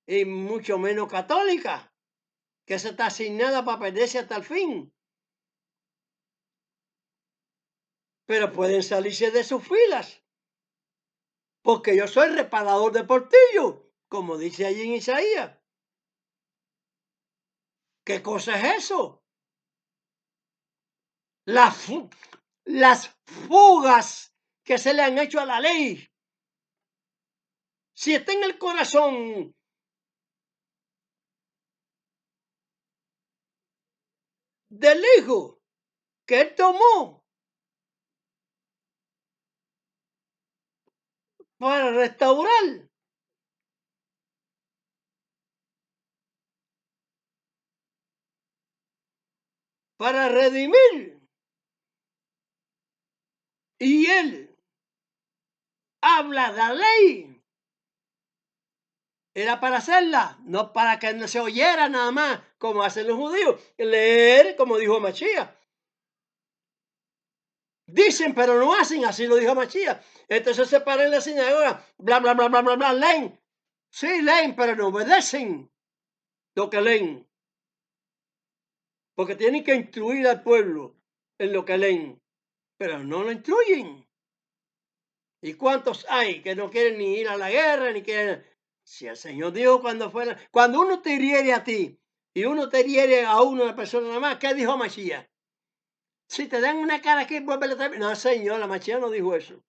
y mucho menos católica, que se está asignada para perderse hasta el fin. Pero pueden salirse de sus filas, porque yo soy reparador de portillo, como dice allí en Isaías. ¿Qué cosa es eso? Las fugas que se le han hecho a la ley. Si está en el corazón del Hijo que Él tomó para restaurar, para redimir, y Él habla de la ley, era para hacerla, no para que no se oyera nada más, como hacen los judíos, leer, como dijo Machía. Dicen, pero no hacen, así lo dijo Machía. Entonces se paran en la sinagoga, bla, bla, bla, bla, bla, bla, leen. Sí, leen, pero no obedecen lo que leen. Porque tienen que instruir al pueblo en lo que leen, pero no lo instruyen. ¿Y cuántos hay que no quieren ni ir a la guerra, ni quieren? Si el Señor dijo cuando uno te hiere a ti y uno te hiere a una persona nada más, ¿qué dijo Machía? Si te dan una cara aquí, vuelve a No, Señor, la Machía no dijo eso.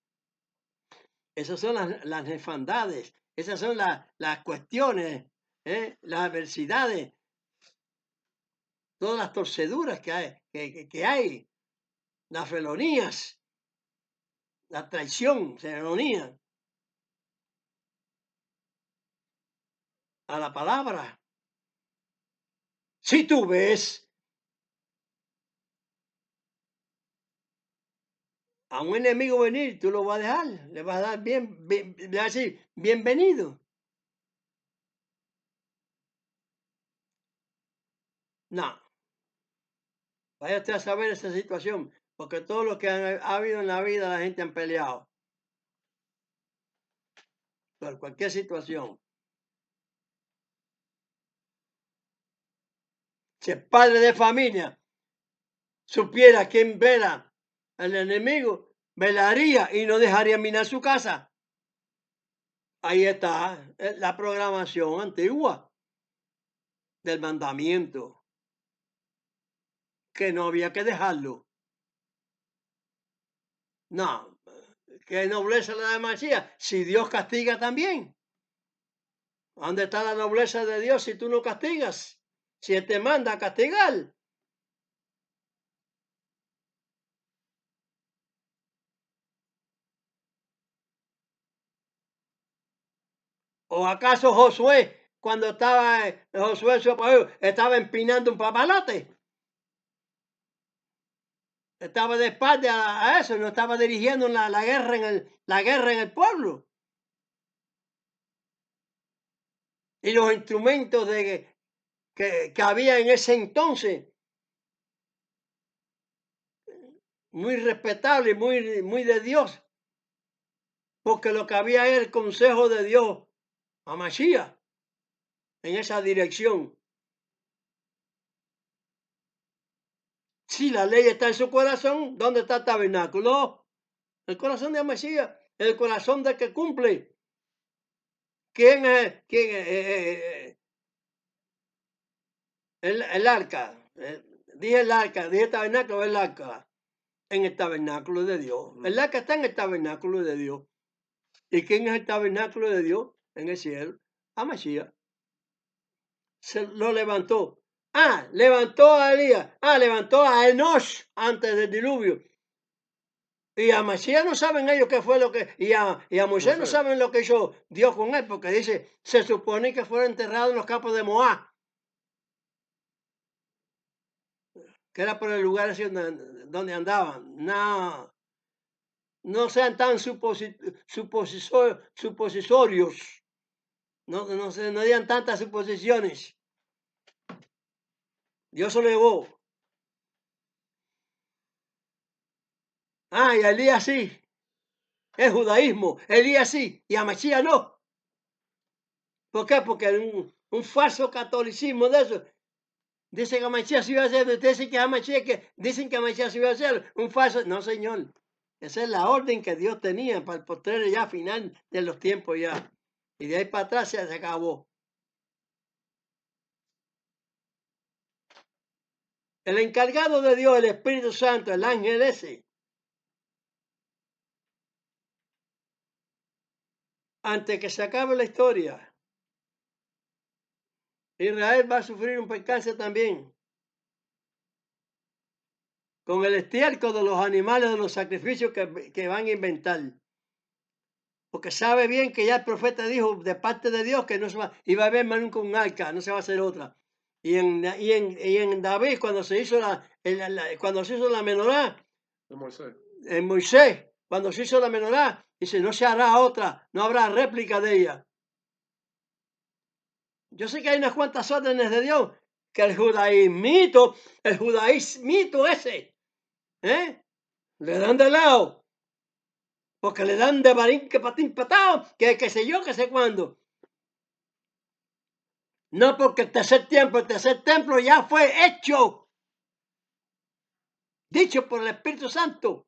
Esas son las nefandades, esas son las cuestiones, las adversidades, todas las torceduras que hay, las felonías, la traición, felonía a la palabra. Si tú ves a un enemigo venir, tú lo vas a dejar, le vas a dar le vas a decir, bienvenido. No, vaya usted a saber esa situación, porque todo lo que ha habido en la vida, la gente han peleado por cualquier situación. Si el padre de familia supiera quién vela al enemigo, velaría y no dejaría minar su casa. Ahí está la programación antigua del mandamiento, que no había que dejarlo. No, que nobleza la demasía, si Dios castiga también. ¿Dónde está la nobleza de Dios si tú no castigas? Si Él te manda a castigar. ¿O acaso Josué, cuando estaba Josué su apogeo, estaba empinando un papalote? Estaba de espalda a eso, no estaba dirigiendo la guerra la guerra en el pueblo. Y los instrumentos que había en ese entonces muy respetable, muy de Dios, porque lo que había era el consejo de Dios a Mashiach en esa dirección. Si la ley está en su corazón, ¿dónde está el tabernáculo? El corazón de Mashiach, el corazón del que cumple. ¿Quién es? El arca. Dije el arca, dije tabernáculo, el arca. En el tabernáculo de Dios. El arca está en el tabernáculo de Dios. ¿Y quién es el tabernáculo de Dios? En el cielo. A Mashiach. Se lo levantó. Levantó a Elías. Levantó a Enosh antes del diluvio. Y a Mashiach no saben ellos qué fue lo que... Y a Moisés no saben lo que hizo Dios con él, porque dice, se supone que fueron enterrados en los campos de Moab. Que era por el lugar así donde andaban. No sean tan supositorios. No digan tantas suposiciones. Dios se lo llevó. Y a Elías sí. Es judaísmo. Elías sí. Y a Mashiach no. ¿Por qué? Porque un falso catolicismo de eso. Dicen que a Mashiach se iba a hacer. Dicen que a Mashiach se iba a hacer. Un falso. No, señor. Esa es la orden que Dios tenía para el postrero ya final de los tiempos ya. Y de ahí para atrás se acabó. El encargado de Dios, el Espíritu Santo, el ángel ese, antes que se acabe la historia, Israel va a sufrir un percance también. Con el estiércol de los animales, de los sacrificios que van a inventar. Porque sabe bien que ya el profeta dijo de parte de Dios que no se iba a haber más nunca un arca, no se va a hacer otra. Y en David, cuando se hizo la menorá, en Moisés, cuando se hizo la menorá, dice, no se hará otra, no habrá réplica de ella. Yo sé que hay unas cuantas órdenes de Dios, que el judaísmito ese, le dan de lado, porque le dan de barín que patín patado, que sé yo, que sé cuándo. No, porque el tercer templo ya fue hecho, dicho por el Espíritu Santo.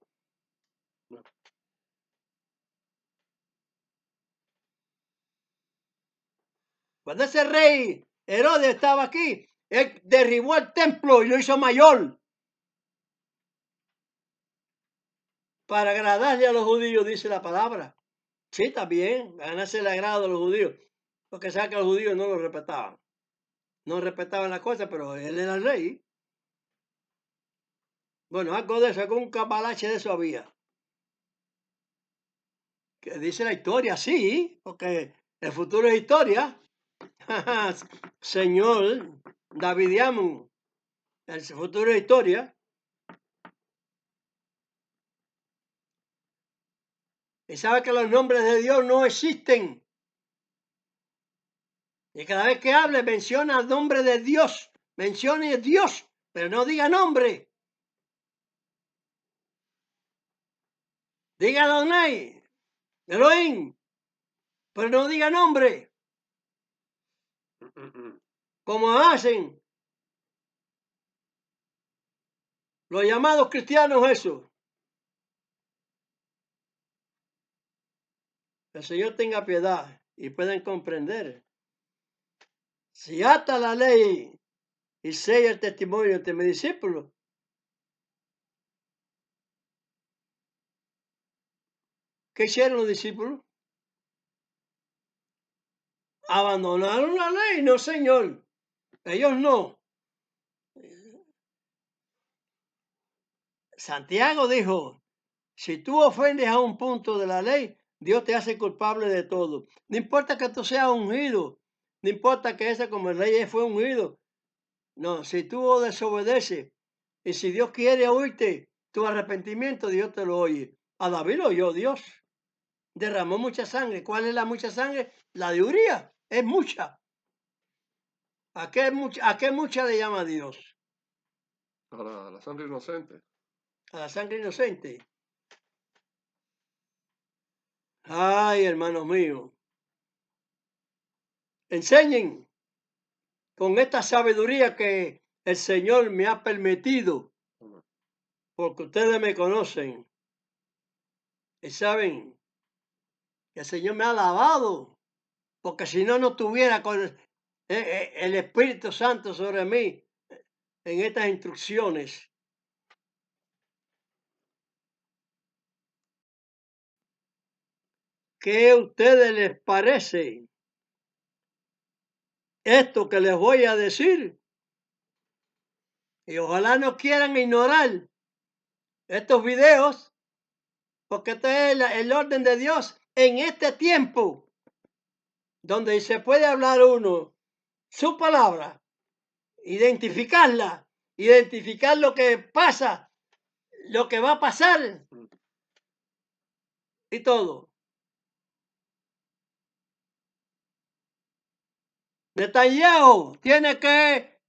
Cuando ese rey Herodes estaba aquí, él derribó el templo y lo hizo mayor para agradarle a los judíos, dice la palabra. Sí, también, ganarse el agrado de los judíos, porque sabe que los judíos no lo respetaban. No respetaban las cosas, pero él era el rey. Bueno, algo de eso, algún cabalache de eso había. Que dice la historia, sí, porque el futuro es historia. Señor Davidiano, el futuro es historia. Y sabe que los nombres de Dios no existen. Y cada vez que hable, menciona el nombre de Dios. Mencione Dios, pero no diga nombre. Diga Adonai, Elohim, pero no diga nombre. Como hacen los llamados cristianos eso. El Señor tenga piedad y puedan comprender. Si ata la ley y sella el testimonio de mi discípulo, ¿qué hicieron los discípulos? Abandonaron la ley, no, señor. Ellos no. Santiago dijo, si tú ofendes a un punto de la ley, Dios te hace culpable de todo. No importa que tú seas ungido, no importa que ese como el rey fue ungido. No, si tú desobedeces y si Dios quiere oírte tu arrepentimiento, Dios te lo oye. A David lo oyó Dios. Derramó mucha sangre. ¿Cuál es la mucha sangre? La de Uría. Es mucha. ¿A qué mucha le llama Dios? A la sangre inocente. a la sangre inocente. Ay, hermanos míos, enseñen con esta sabiduría que el Señor me ha permitido, porque ustedes me conocen y saben que el Señor me ha lavado, porque si no, no tuviera con el Espíritu Santo sobre mí en estas instrucciones. ¿Qué a ustedes les parece esto que les voy a decir? Y ojalá no quieran ignorar estos videos, porque este es el orden de Dios en este tiempo, donde se puede hablar uno su palabra, identificarla, identificar lo que pasa, lo que va a pasar y todo. Netanyahu tiene que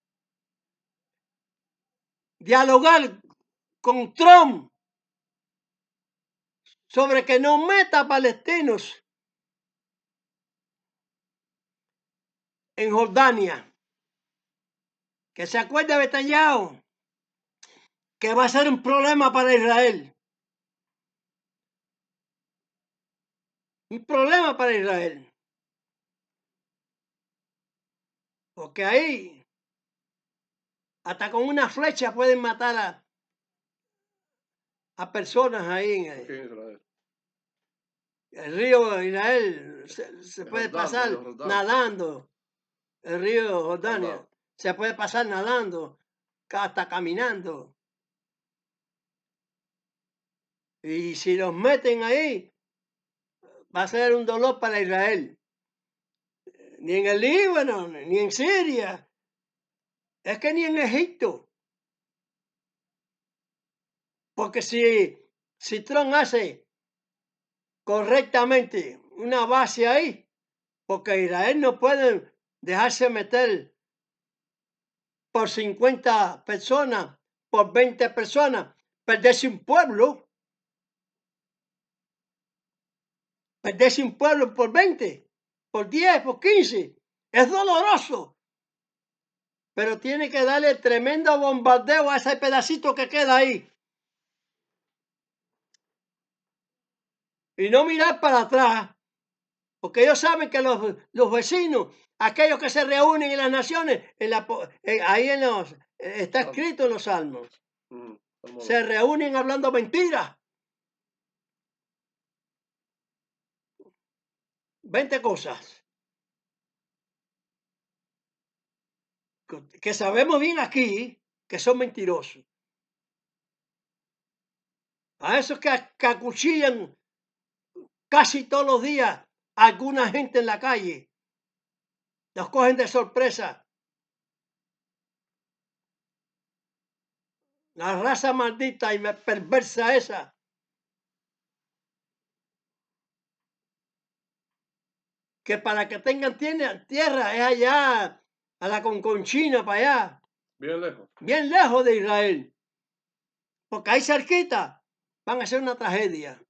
dialogar con Trump sobre que no meta palestinos en Jordania. Que se acuerde Netanyahu que va a ser un problema para Israel. Un problema para Israel. Porque ahí, hasta con una flecha pueden matar a personas ahí en el río Israel. Se puede pasar nadando. El río Jordania. Se puede pasar nadando, hasta caminando. Y si los meten ahí, va a ser un dolor para Israel. Ni en el Líbano, ni en Siria. Es que ni en Egipto. Porque si Trump hace correctamente una base ahí, porque Israel no puede dejarse meter por 50 personas, por 20 personas, perderse un pueblo por 20, por 10, por 15. Es doloroso, pero tiene que darle tremendo bombardeo a ese pedacito que queda ahí. Y no mirar para atrás, porque ellos saben que los vecinos, aquellos que se reúnen en las naciones, ahí está escrito en los salmos, se reúnen hablando mentiras. 20 cosas que sabemos bien aquí que son mentirosos. A esos que acuchillan casi todos los días a alguna gente en la calle, los cogen de sorpresa. La raza maldita y perversa esa. Que para que tengan tierra es allá, a la Conconchina, para allá. Bien lejos. Bien lejos de Israel. Porque ahí cerquita van a ser una tragedia.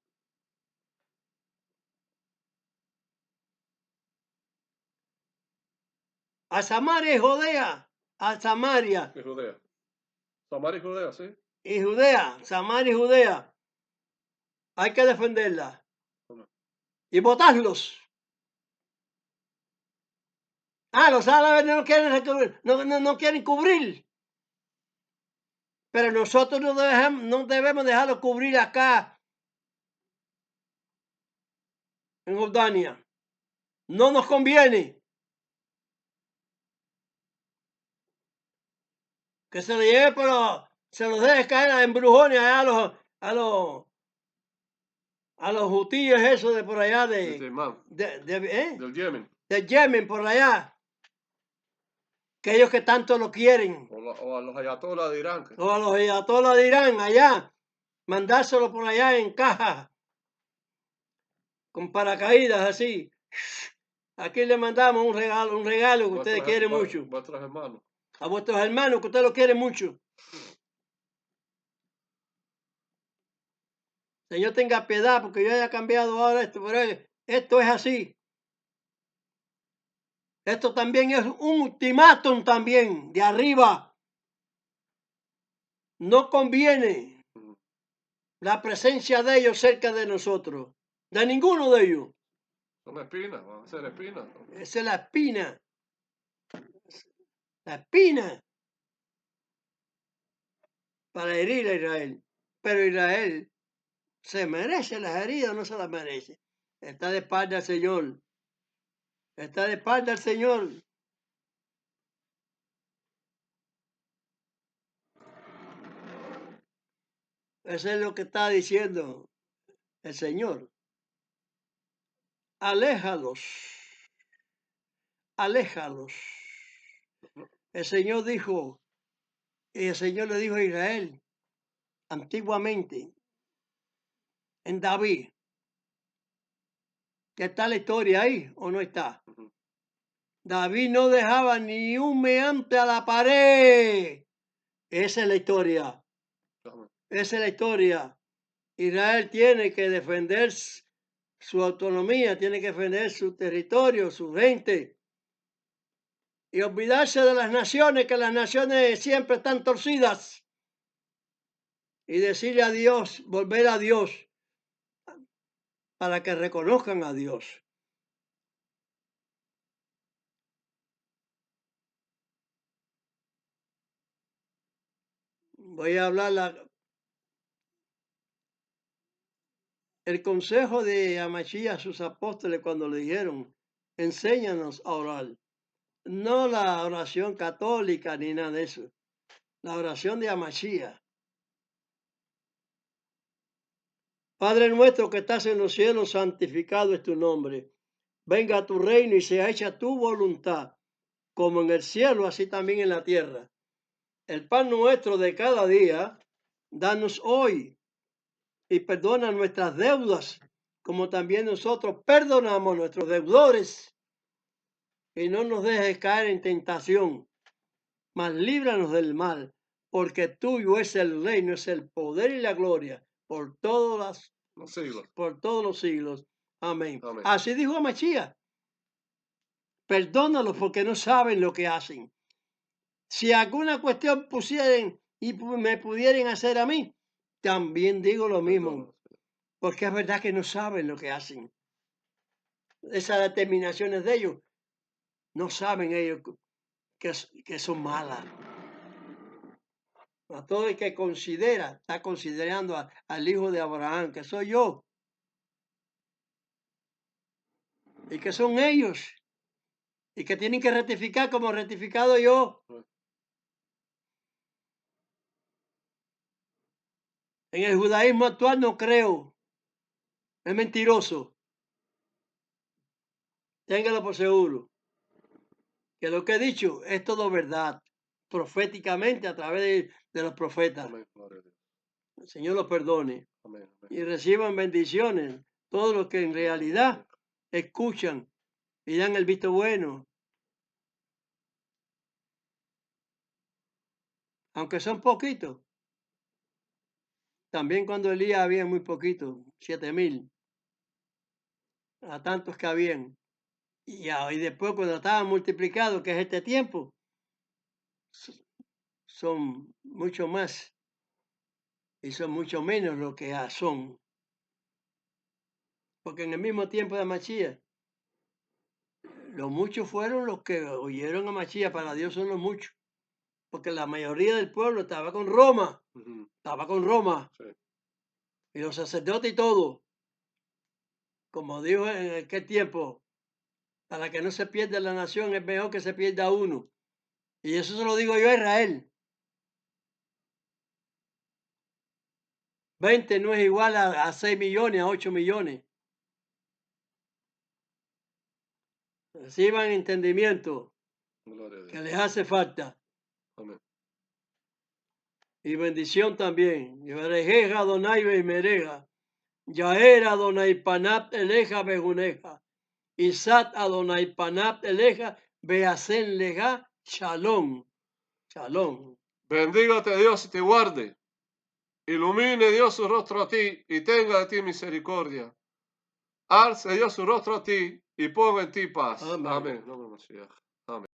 A Samaria y Judea. A Samaria. Y Judea. Samaria y Judea, sí. Y Judea. Samaria y Judea. Hay que defenderla. Y votarlos. Los árabes no quieren cubrir. Pero nosotros no debemos dejarlo cubrir acá en Jordania. No nos conviene. Que se lo lleve, pero se los deje caer en brujones allá a los hutíes esos de por allá Del Yemen. De Yemen, por allá. Que ellos que tanto lo quieren. O a los ayatolás de Irán. O a los ayatolás de Irán allá. Mandárselo por allá en caja. Con paracaídas así. Aquí le mandamos un regalo que ustedes quieren mucho. Vuestros hermanos. A vuestros hermanos que ustedes lo quieren mucho. Señor, tenga piedad porque yo haya cambiado ahora esto, pero esto es así. Esto también es un ultimátum también de arriba. No conviene Ujú. la presencia de ellos cerca de nosotros, de ninguno de ellos. Son espinas, van a ser espinas. Esa es la espina para herir a Israel. Pero Israel se merece las heridas o no se las merece. Está de espalda al Señor. Está de espalda al Señor. Eso es lo que está diciendo el Señor. Aléjalos. Aléjalos. El Señor dijo, y el Señor le dijo a Israel, antiguamente, en David, que está la historia ahí o no está. Ujú. David no dejaba ni un meante a la pared. Esa es la historia. Amén. Esa es la historia. Israel tiene que defender su autonomía, tiene que defender su territorio, su gente. Y olvidarse de las naciones, que las naciones siempre están torcidas. Y decirle a Dios, volver a Dios, para que reconozcan a Dios. Voy a hablar el consejo de Amachía a sus apóstoles cuando le dijeron, enséñanos a orar. No la oración católica ni nada de eso. La oración de Amachía. Padre nuestro que estás en los cielos, santificado es tu nombre. Venga a tu reino y sea hecha tu voluntad, como en el cielo, así también en la tierra. El pan nuestro de cada día, danos hoy y perdona nuestras deudas, como también nosotros perdonamos a nuestros deudores. Y no nos dejes caer en tentación, mas líbranos del mal, porque tuyo es el reino, es el poder y la gloria por Los siglos. por todos los siglos. Amén. Amén. Así dijo Amachía. Perdónalos porque no saben lo que hacen. Si alguna cuestión pusieran y me pudieran hacer a mí, también digo lo mismo, Perdónanos. porque es verdad que no saben lo que hacen. Esas determinaciones de ellos, no saben ellos que son malas. A todo el que considera, está considerando al hijo de Abraham, que soy yo, y que son ellos, y que tienen que rectificar como he rectificado yo. En el judaísmo actual no creo, es mentiroso, téngalo por seguro, que lo que he dicho es todo verdad, proféticamente a través de los profetas. Amén. Gloria a Dios. El Señor los perdone Amén. Amén. y reciban bendiciones todos los que en realidad escuchan y dan el visto bueno, aunque son poquitos. También cuando Elías había muy poquitos, 7,000, a tantos que habían. Y después cuando estaban multiplicados, que es este tiempo, son mucho más y son mucho menos lo que son. Porque en el mismo tiempo de Machía, los muchos fueron los que oyeron a Machía, para Dios son los muchos. Porque la mayoría del pueblo estaba con Roma, Ujú. estaba con Roma, Sí. y los sacerdotes y todo. Como dijo en aquel tiempo, para que no se pierda la nación es mejor que se pierda uno. Y eso se lo digo yo a Israel. 20 no es igual a 6 millones, a 8 millones. Reciban entendimiento Gloria a que Dios. les hace falta. Amén. Y bendición también. Yevarejeja Adonai Beimereja. Yaer Adonai Panat Eleja Bejuneja. Isat Adonai Panat Eleja Beasen Leja. Shalom. Shalom. Bendígate Dios y te guarde. Ilumine Dios su rostro a ti y tenga de ti misericordia. Alce Dios su rostro a ti y ponga en ti paz. Amén. Amén. No, Mashiach. Amén.